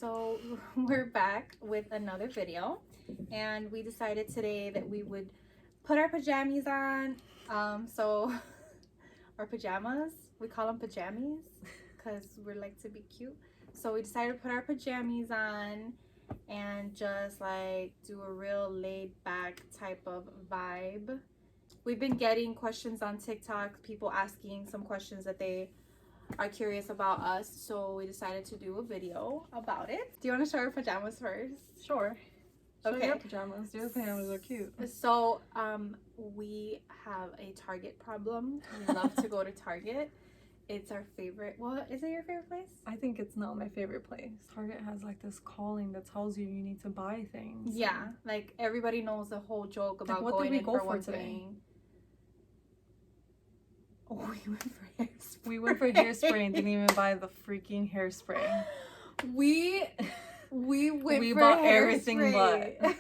So we're back with another video, and we decided today that we would put our pajamas on. So our pajamas, we call them pajamas because we like to be cute. So we decided to put our pajamas on and just like do a real laid back type of vibe. We've been getting questions on TikTok, people asking some questions that they are curious about us, so we decided to do a video about it. Do you want to show our pajamas first? Sure. Show Okay. your pajamas. Your pajamas are cute. So we have a Target problem. We love to go to Target. It's our favorite. Well, is it your favorite place? I think it's not my favorite place. Target has like this calling that tells you need to buy things. Yeah, like everybody knows the whole joke about what going did we in go for one today? thing. Oh, we went for hairspray. We went for hairspray and didn't even buy the freaking hairspray. We went we for bought hairspray. everything but.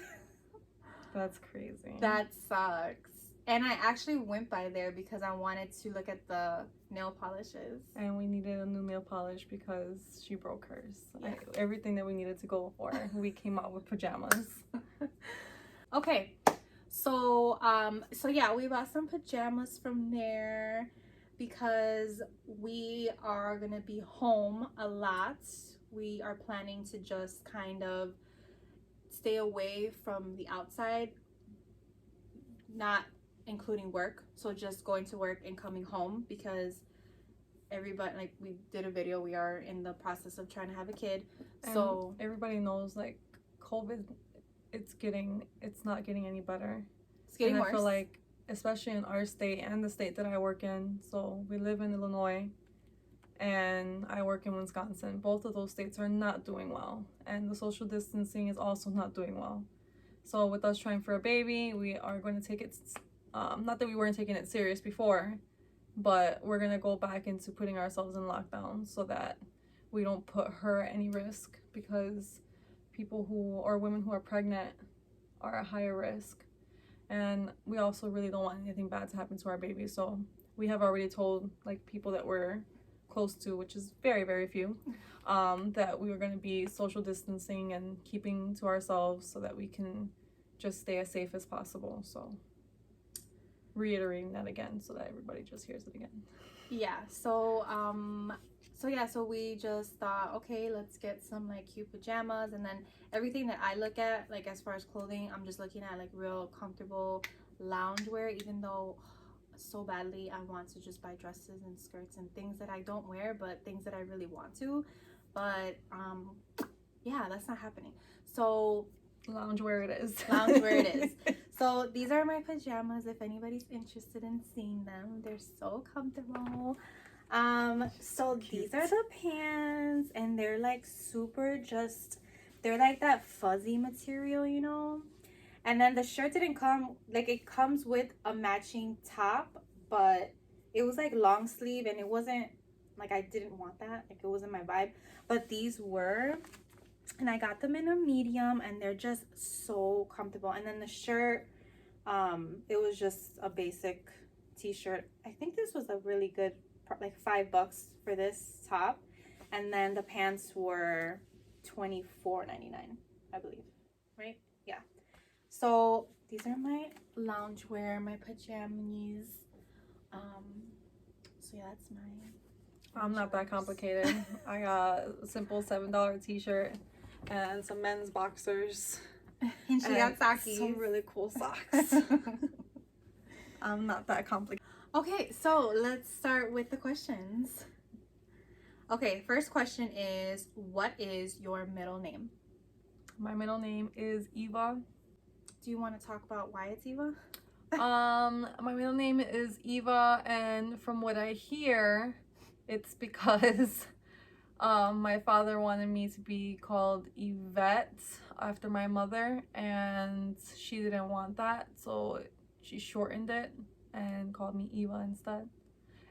That's crazy. That sucks. And I actually went by there because I wanted to look at the nail polishes. And we needed a new nail polish because she broke hers. Yeah. Everything that we needed to go for, we came out with pajamas. Okay. So yeah, we bought some pajamas from there because we are going to be home a lot. We are planning to just kind of stay away from the outside, not including work, so just going to work and coming home, because everybody, like, we did a video, we are in the process of trying to have a kid, and so everybody knows like COVID, it's not getting any better. It's getting worse. I feel like, especially in our state and the state that I work in, so we live in Illinois and I work in Wisconsin. Both of those states are not doing well, and the social distancing is also not doing well. So with us trying for a baby, we are going to take it, not that we weren't taking it serious before, but we're going to go back into putting ourselves in lockdown so that we don't put her at any risk, because people who, or women who are pregnant, are at higher risk. And we also really don't want anything bad to happen to our baby. So we have already told like people that we're close to, which is very, very few, that we were going to be social distancing and keeping to ourselves so that we can just stay as safe as possible. So reiterating that again so that everybody just hears it again. Yeah, so we just thought, okay, let's get some like cute pajamas, and then everything that I look at, like as far as clothing, I'm just looking at like real comfortable loungewear, even though so badly I want to just buy dresses and skirts and things that I don't wear, but things that I really want to, but yeah, that's not happening. So loungewear it is. Loungewear it is. So these are my pajamas if anybody's interested in seeing them. They're so comfortable. So cute. These are the pants, and they're like super, just, they're like that fuzzy material, you know. And then the shirt didn't come, like, it comes with a matching top, but it was like long sleeve, and it wasn't like, I didn't want that, like it wasn't my vibe, but these were, and I got them in a medium, and they're just so comfortable. And then the shirt, it was just a basic t-shirt. I think this was a really good, like $5 for this top, and then the pants were $24.99, I believe, right? Yeah. So these are my loungewear, my pajamas. So yeah, that's my. I'm not that complicated. I got a simple $7 t-shirt and some men's boxers. And she got socks. Some really cool socks. I'm not that complicated. Okay, so let's start with the questions. Okay, first question is, what is your middle name? My middle name is Eva. Do you want to talk about why it's Eva? My middle name is Eva, and from what I hear, it's because my father wanted me to be called Yvette after my mother, and she didn't want that, so she shortened it and called me Eva instead.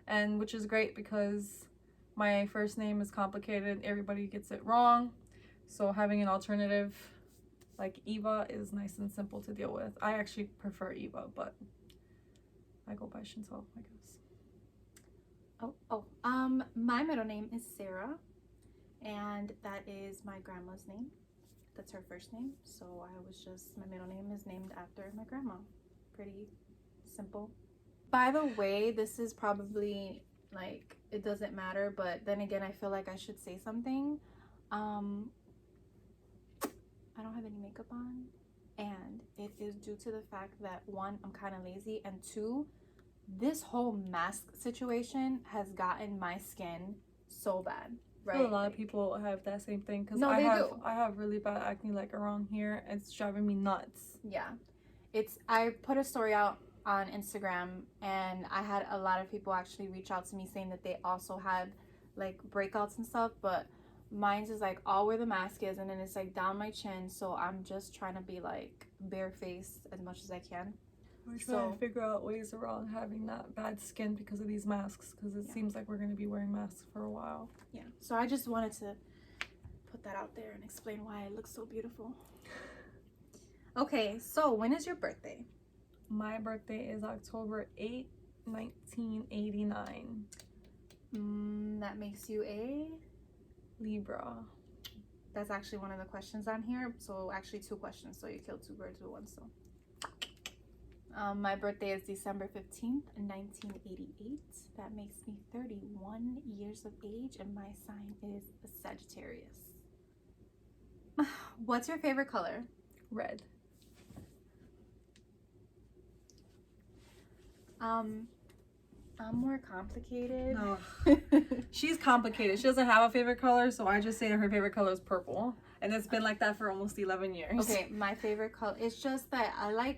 And which is great because my first name is complicated, everybody gets it wrong, so having an alternative like Eva is nice and simple to deal with. I actually prefer Eva, but I go by Chantal, I guess. My middle name is Sarah, and that is my grandma's name. That's her first name, so my middle name is named after my grandma. Pretty simple. By the way, this is probably like, it doesn't matter, but then again, I feel like I should say something. I don't have any makeup on, and it is due to the fact that, one, I'm kind of lazy, and two, this whole mask situation has gotten my skin so bad. Right? A lot of people have that same thing because No, I do. have really bad acne like around here. It's driving me nuts. Yeah, I put a story out on Instagram, and I had a lot of people actually reach out to me saying that they also had like breakouts and stuff, but mine's is like all where the mask is, and then it's like down my chin, so I'm just trying to be like barefaced as much as I can. We're trying to figure out ways around having that bad skin because of these masks, because it seems like we're going to be wearing masks for a while. Yeah, so I just wanted to put that out there and explain why I look so beautiful. Okay, so when is your birthday? My birthday is October 8th, 1989. That makes you a Libra. That's actually one of the questions on here. So actually 2 questions. So you killed 2 birds with 1 stone. My birthday is December 15th, 1988. That makes me 31 years of age, and my sign is a Sagittarius. What's your favorite color? Red. I'm more complicated. No. She's complicated. She doesn't have a favorite color, so I just say her favorite color is purple. And it's been like that for almost 11 years. Okay, my favorite color, it's just that I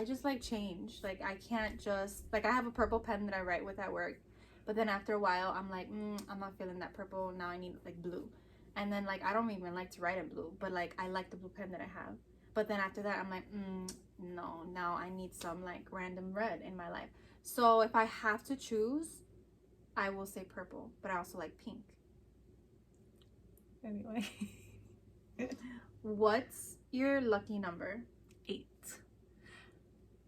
just like change. Like, I can't just, like, I have a purple pen that I write with at work, but then after a while, I'm like, I'm not feeling that purple. Now I need, like, blue. And then, like, I don't even like to write in blue, but, like, I like the blue pen that I have. But then after that, I'm like, no, now I need some, like, random red in my life. So if I have to choose, I will say purple, but I also like pink. Anyway. What's your lucky number? 8.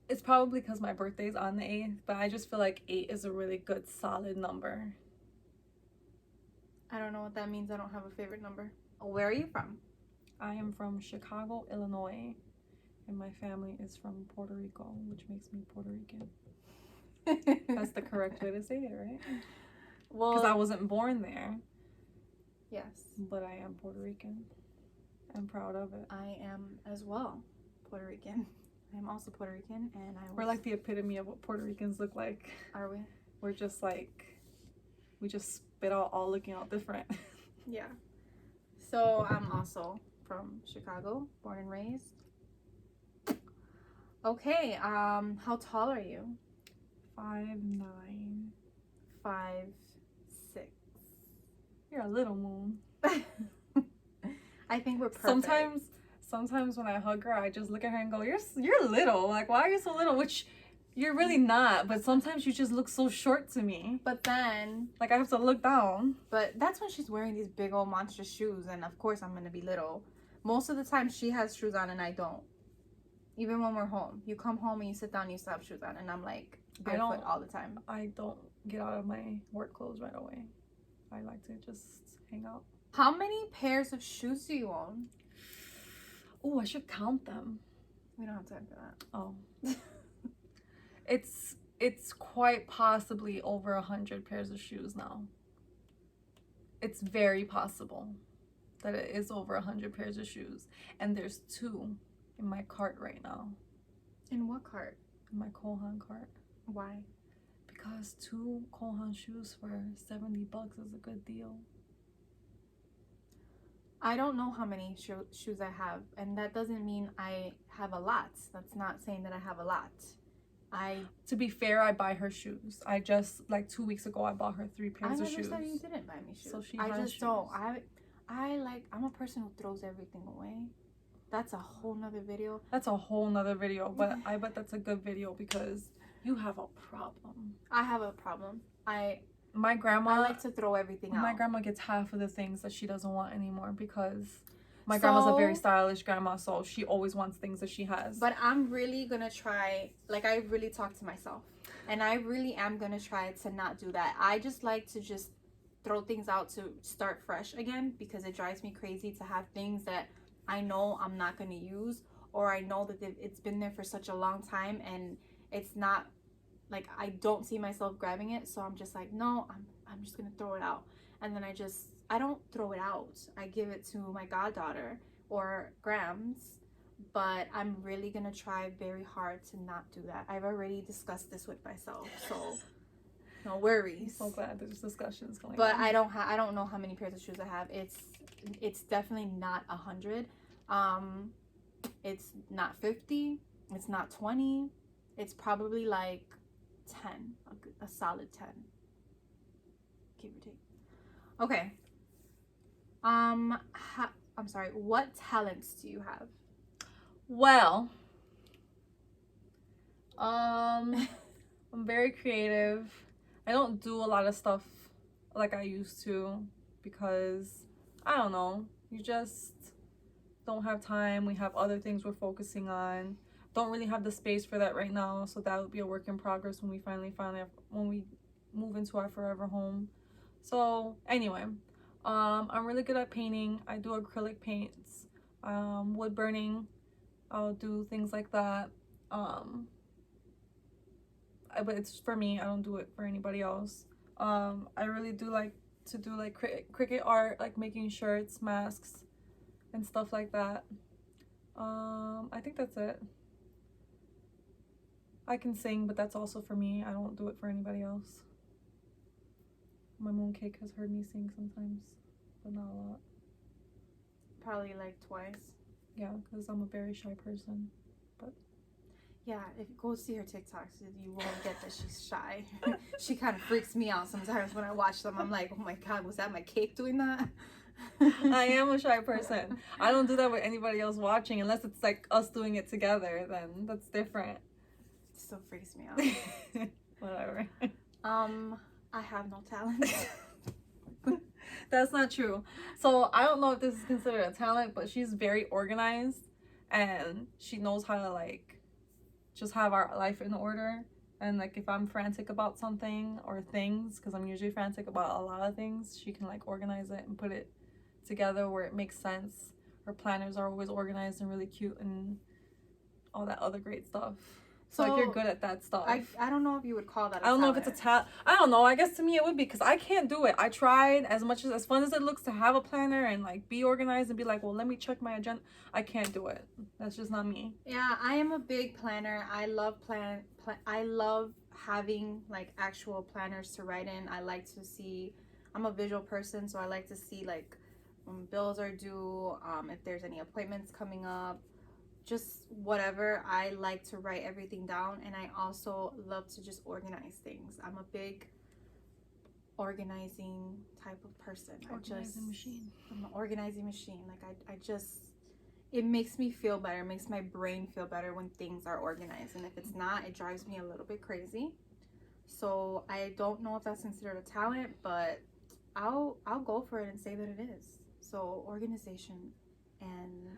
It's probably because my birthday's on the 8th, but I just feel like 8 is a really good, solid number. I don't know what that means. I don't have a favorite number. Where are you from? I am from Chicago, Illinois, and my family is from Puerto Rico, which makes me Puerto Rican. That's the correct way to say it, right? Well, because I wasn't born there. Yes. But I am Puerto Rican. I'm proud of it. I am as well Puerto Rican. I am also Puerto Rican, and we're like the epitome of what Puerto Ricans look like. Are we? We're just like, we just spit out all looking all different. Yeah. So I'm also from Chicago, born and raised. Okay, how tall are you? 5'9". 5'6". You're a little moon. I think we're perfect. Sometimes when I hug her, I just look at her and go, you're little. Like, why are you so little? Which you're really not, but sometimes you just look so short to me. But then, like, I have to look down. But that's when she's wearing these big old monster shoes, and of course I'm gonna be little. Most of the time she has shoes on and I don't. Even when we're home, you come home and you sit down and you still have shoes on, and I'm like barefoot all the time. I don't get out of my work clothes right away. I like to just hang out. How many pairs of shoes do you own? Oh, I should count them. We don't have time for that. Oh. It's quite possibly over 100 pairs of shoes now. It's very possible that it is over 100 pairs of shoes. And there's 2 in my cart right now. In what cart? In my Kohan cart. Why? Because 2 Kohan shoes for $70 is a good deal. I don't know how many shoes I have, and that doesn't mean I have a lot. That's not saying that I have a lot. To be fair, I buy her shoes. I just, like 2 weeks ago, I bought her 3 pairs of shoes. I never said you didn't buy me shoes. So she I has just shoes. don't. I'm a person who throws everything away. That's a whole nother video. That's a whole nother video, but I bet that's a good video because you have a problem. I have a problem. My grandma, I like to throw everything out. My grandma gets half of the things that she doesn't want anymore because my grandma's a very stylish grandma, so she always wants things that she has. But I'm really gonna try, like, I really talk to myself, and I really am gonna try to not do that. I just like to just throw things out to start fresh again, because it drives me crazy to have things that I know I'm not going to use, or I know that it's been there for such a long time and it's not like, I don't see myself grabbing it, so I'm just like, no, I'm just gonna throw it out. And then I don't throw it out, I give it to my goddaughter or Grams. But I'm really gonna try very hard to not do that. I've already discussed this with myself, so no worries. I'm so glad there's discussions going but on. I don't know how many pairs of shoes I have. It's definitely not 100. It's not 50, it's not 20, it's probably like 10, a solid 10, give or take. Okay. I'm sorry, what talents do you have? Well, I'm very creative. I don't do a lot of stuff like I used to because, I don't know, you just don't have time. We have other things we're focusing on. Don't really have the space for that right now, so that would be a work in progress when we when we move into our forever home. So anyway, I'm really good at painting. I do acrylic paints, wood burning. I'll do things like that. But it's for me. I don't do it for anybody else. I really do like to do like cricket art, like making shirts, masks, and stuff like that. I think that's it. I can sing, but that's also for me. I don't do it for anybody else. My mooncake has heard me sing sometimes, but not a lot. Probably like twice. Yeah, because I'm a very shy person. But yeah, if you go see her TikToks, you won't get that she's shy. She kind of freaks me out sometimes when I watch them. I'm like, oh my god, was that my cake doing that? I am a shy person. I don't do that with anybody else watching unless it's like us doing it together. Then that's different. It still freaks me out. Whatever. I have no talent. That's not true. So I don't know if this is considered a talent, but she's very organized and she knows how to like just have our life in order. And like if I'm frantic about something or things, because I'm usually frantic about a lot of things, she can like organize it and put it together where it makes sense. Her planners are always organized and really cute and all that other great stuff. So like you're good at that stuff. I don't know if you would call that a I don't talent. know if it's a talent. I don't know. I guess to me it would be because I can't do it. I tried as fun as it looks to have a planner and like be organized and be like, well, let me check my agenda. I can't do it. That's just not me. Yeah, I am a big planner. I love I love having like actual planners to write in. I like to see, I'm a visual person, so I like to see like when bills are due, if there's any appointments coming up, just whatever. I like to write everything down, and I also love to just organize things. I'm a big organizing type of person. Organizing machine. I'm an organizing machine. Like I just, it makes me feel better. It makes my brain feel better when things are organized, and if it's not, it drives me a little bit crazy. So I don't know if that's considered a talent, but I'll go for it and say that it is. So organization and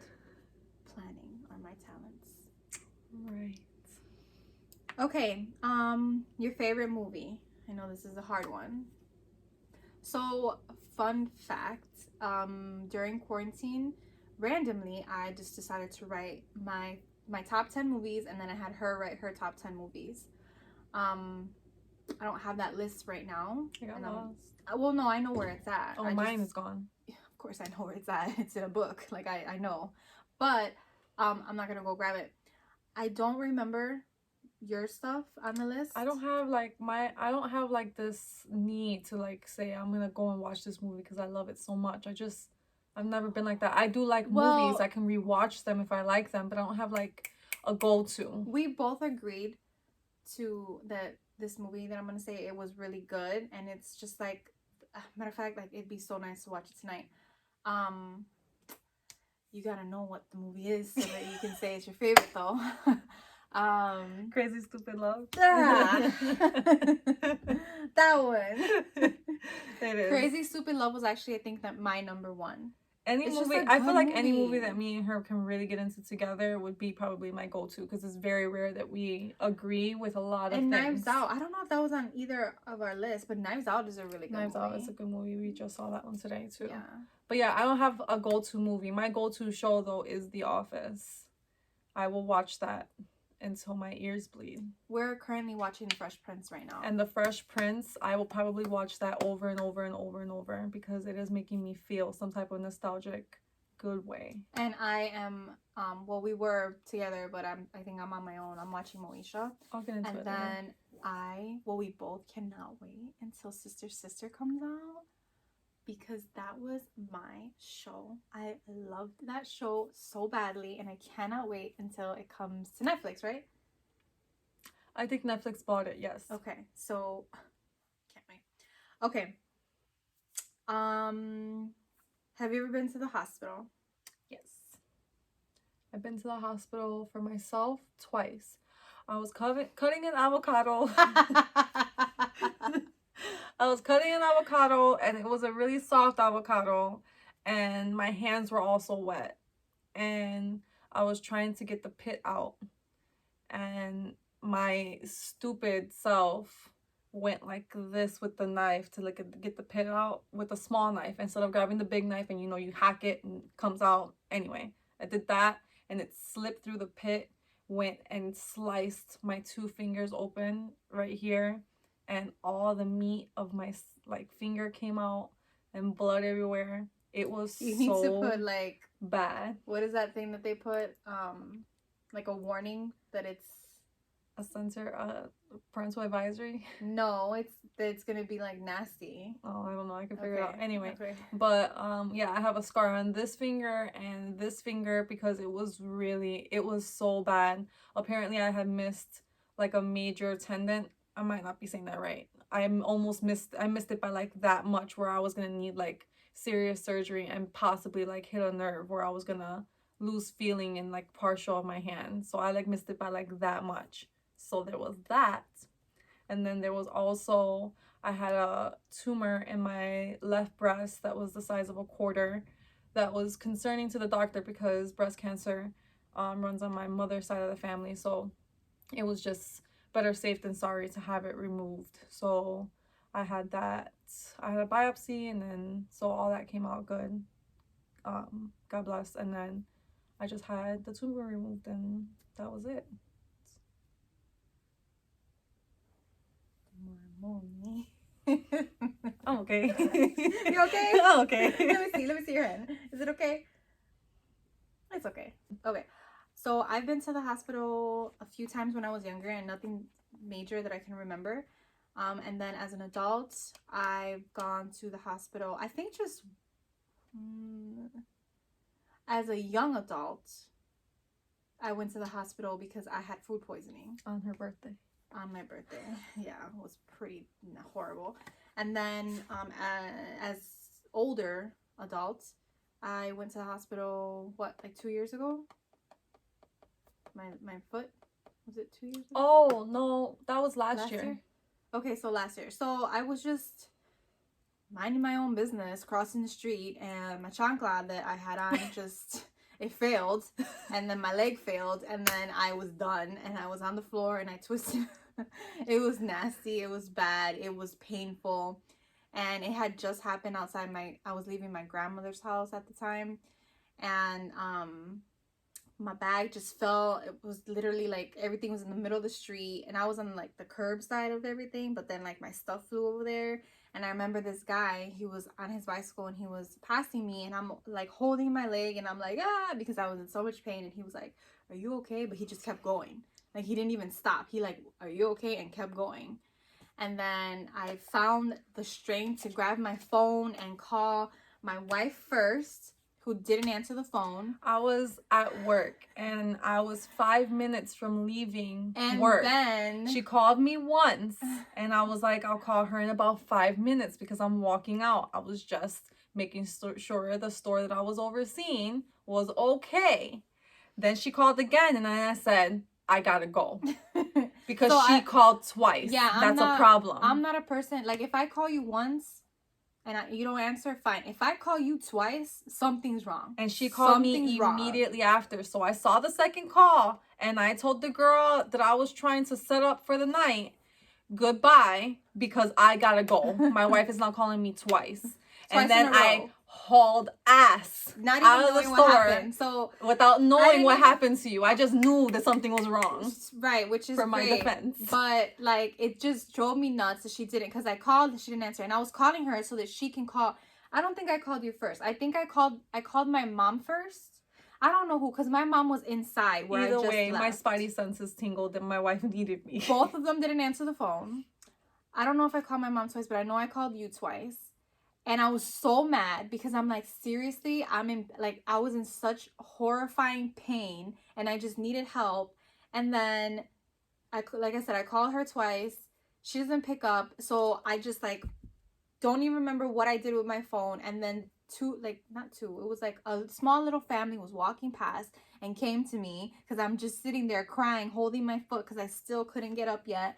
planning are my talents. Right. Okay, your favorite movie. I know this is a hard one. So, fun fact, during quarantine, randomly, I just decided to write my top 10 movies, and then I had her write her top 10 movies. I don't have that list right now. I got lost. Well, no, I know where it's at. Mine is gone. Of course, I know where it's at. It's in a book. Like, I know. But I'm not going to go grab it. I don't remember your stuff on the list. I don't have like this need to like say I'm going to go and watch this movie because I love it so much. I've never been like that. I do like movies. I can rewatch them if I like them, but I don't have like a go-to. We both agreed to that this movie that I'm going to say, it was really good. And it's just like, matter of fact, like it'd be so nice to watch it tonight. You got to know what the movie is so that you can say it's your favorite though. Crazy Stupid Love. That one. It is. Crazy Stupid Love was actually, I think, that my number one. Any It's just movie, a I feel good like any movie movie. that me and her can really get into together would be probably my go-to, because it's very rare that we agree with a lot of And things. Knives Out. I don't know if that was on either of our lists, but Knives Out is a really good Knives movie. Out is a good movie. We just saw that one today too. Yeah. But yeah, I don't have a go-to movie. My go-to show though is The Office. I will watch that until my ears bleed. We're currently watching Fresh Prince right now. And The Fresh Prince, I will probably watch that over and over and over and over, because it is making me feel some type of nostalgic good way. And I am well, we were together, but I think I'm on my own. I'm watching Moesha. I'll get into And it then we both cannot wait until Sister comes out, because that was my show. I loved that show so badly, and I cannot wait until it comes to Netflix, right? I think Netflix bought it, yes. Okay, so can't wait. Okay. Have you ever been to the hospital? Yes. I've been to the hospital for myself twice. I was cutting an avocado. I was cutting an avocado, and it was a really soft avocado, and my hands were also wet, and I was trying to get the pit out, and my stupid self went like this with the knife to like get the pit out with a small knife instead of grabbing the big knife, and you hack it and it comes out. Anyway, I did that, and it slipped through the pit, went and sliced my 2 fingers open right here, and all the meat of my finger came out and blood everywhere. It was You need to put bad. What is that thing that they put? Like a warning that it's a parental advisory. No, it's gonna be like nasty. Oh, I don't know. I can figure it out. Anyway, okay. But yeah, I have a scar on this finger and this finger because it was so bad. Apparently, I had missed like a major tendon. I might not be saying that right. I missed it by like that much, where I was gonna need like serious surgery and possibly like hit a nerve where I was gonna lose feeling in like partial of my hand. So I like missed it by like that much. So there was that. And then there was also, I had a tumor in my left breast that was the size of a quarter. That was concerning to the doctor because breast cancer runs on my mother's side of the family. So it was just better safe than sorry to have it removed. So I had that. I had a biopsy, and then so all that came out good. God bless. And then I just had the tumor removed, and that was it. Mommy. I'm okay. You okay? I'm okay. Let me see your hand. Is it okay? It's okay. Okay. So I've been to the hospital a few times when I was younger, and nothing major that I can remember. And then as an adult, I've gone to the hospital, I think just as a young adult, I went to the hospital because I had food poisoning. On her birthday. On my birthday. Yeah, it was pretty horrible. And then as older adults, I went to the hospital, like 2 years ago? My foot? Was it 2 years ago? Oh, no, that was last year. Okay, so last year. So I was just minding my own business, crossing the street, and my chancla that I had on just... it failed, and then my leg failed, and then I was done, and I was on the floor, and I twisted. It was nasty. It was bad. It was painful, and it had just happened outside I was leaving my grandmother's house at the time, and my bag just fell. It was literally like everything was in the middle of the street, and I was on like the curb side of everything, but then like my stuff flew over there. And I remember this guy, he was on his bicycle and he was passing me, and I'm like holding my leg, and I'm like, because I was in so much pain. And he was like, are you okay? But he just kept going. Like, he didn't even stop. He like, are you okay? And kept going. And then I found the strength to grab my phone and call my wife first, who didn't answer the phone. I was at work, and I was 5 minutes from leaving and work. Then she called me once, and I was like, I'll call her in about 5 minutes because I'm walking out. I was just making sure the store that I was overseeing was okay. Then she called again, and I said, I gotta go. Because she called twice. Yeah, that's a problem. I'm not a person, like, if I call you once and you don't answer, fine. If I call you twice, something's wrong. And she called me immediately after. So I saw the second call, and I told the girl that I was trying to set up for the night, goodbye, because I gotta go. My wife is now calling me twice. And then I hauled ass not even out of the knowing store what happened. So without knowing what happened to you. I just knew that something was wrong. Right, which is for my great, defense. But like it just drove me nuts that she didn't, because I called and she didn't answer, and I was calling her so that she can call. I don't think I called you first. I think I called my mom first. I don't know who, because my mom was inside where Either I just way, left. my spidey senses tingled and my wife needed me. Both of them didn't answer the phone. I don't know if I called my mom twice, but I know I called you twice. And I was so mad because I'm like, seriously, I was in such horrifying pain and I just needed help. And then like I said, I called her twice. She doesn't pick up. So I just like don't even remember what I did with my phone. And then it was like a small little family was walking past and came to me because I'm just sitting there crying, holding my foot because I still couldn't get up yet.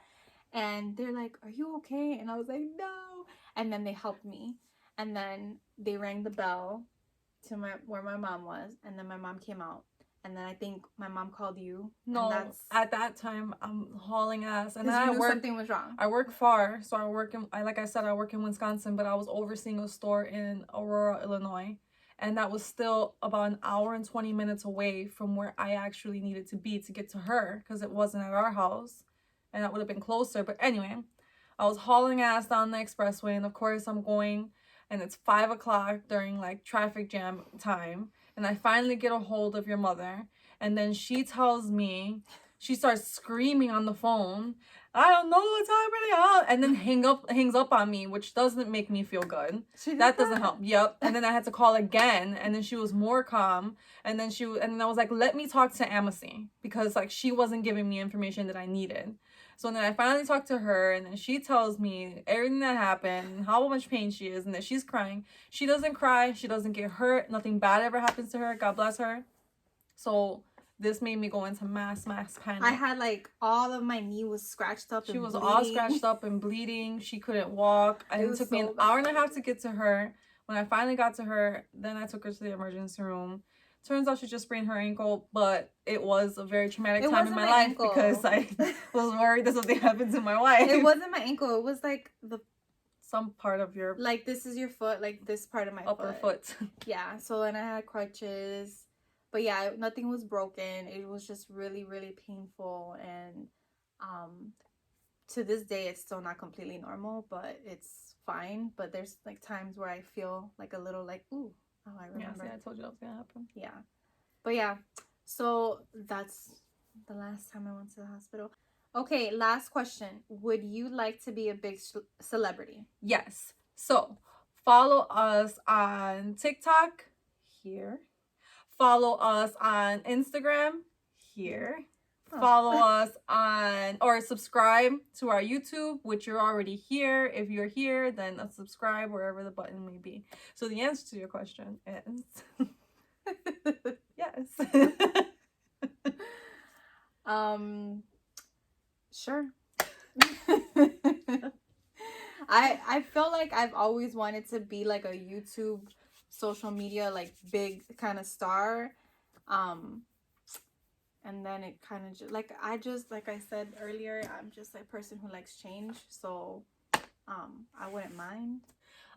And they're like, "Are you okay?" And I was like, "No." And then they helped me. And then they rang the bell to where my mom was. And then my mom came out. And then I think my mom called you. No, at that time I'm hauling ass, and I knew something was wrong. I work far, so I work in Wisconsin, but I was overseeing a store in Aurora, Illinois, and that was still about an hour and 20 minutes away from where I actually needed to be to get to her, because it wasn't at our house, and that would have been closer. But anyway, I was hauling ass down the expressway, and of course I'm going, and it's 5 o'clock during like traffic jam time. And I finally get a hold of your mother. And then she tells me, she starts screaming on the phone, "I don't know what's happening." And then hangs up on me, which doesn't make me feel good. That doesn't help. Yep. And then I had to call again. And then she was more calm. And then I was like, "Let me talk to Amacy," because like she wasn't giving me information that I needed. So then I finally talked to her, and then she tells me everything that happened, how much pain she is, and that she's crying. She doesn't cry. She doesn't get hurt. Nothing bad ever happens to her. God bless her. So this made me go into mass panic. I had like all of my knee was scratched up. She was all scratched up and bleeding. She couldn't walk. And it took me an hour and a half to get to her. When I finally got to her, then I took her to the emergency room. Turns out she just sprained her ankle, but it was a very traumatic time in my life because I was worried that something happened to my wife. It wasn't my ankle. It was like some part of your... Like this is your foot, like this part of my upper foot. Yeah, so then I had crutches. But yeah, nothing was broken. It was just really, really painful. And to this day, it's still not completely normal, but it's fine. But there's like times where I feel like a little like, ooh. Oh, I remember. Yeah, see, I told you that was gonna happen. Yeah. But yeah, so that's the last time I went to the hospital. Okay, last question. Would you like to be a big celebrity? Yes. So follow us on TikTok here. Follow us on Instagram here. Follow us or subscribe to our YouTube, which you're already here. If you're here, then subscribe wherever the button may be. So the answer to your question is yes. Sure. I feel like I've always wanted to be like a YouTube social media like big kind of star. And then it kind of just like I said earlier, I'm just a person who likes change, so I wouldn't mind.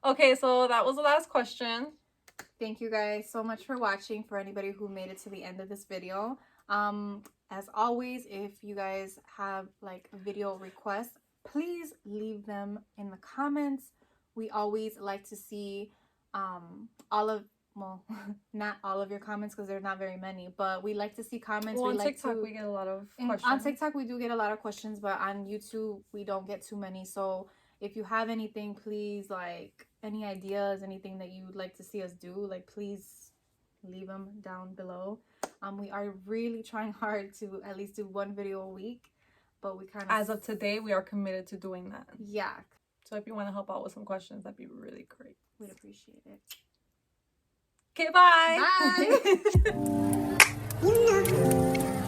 Okay, so that was the last question. Thank you guys so much for watching. For anybody who made it to the end of this video, as always, if you guys have like video requests, please leave them in the comments. We always like to see not all of your comments because there's not very many, but we like to see comments. Well, on TikTok we get a lot of questions. On TikTok we do get a lot of questions, but on YouTube we don't get too many. So if you have anything, please, like any ideas, anything that you would like to see us do, like please leave them down below. We are really trying hard to at least do one video a week, but we kind of, as of today, we are committed to doing that. Yeah. So if you want to help out with some questions, that'd be really great. We'd appreciate it. Okay, bye. Bye.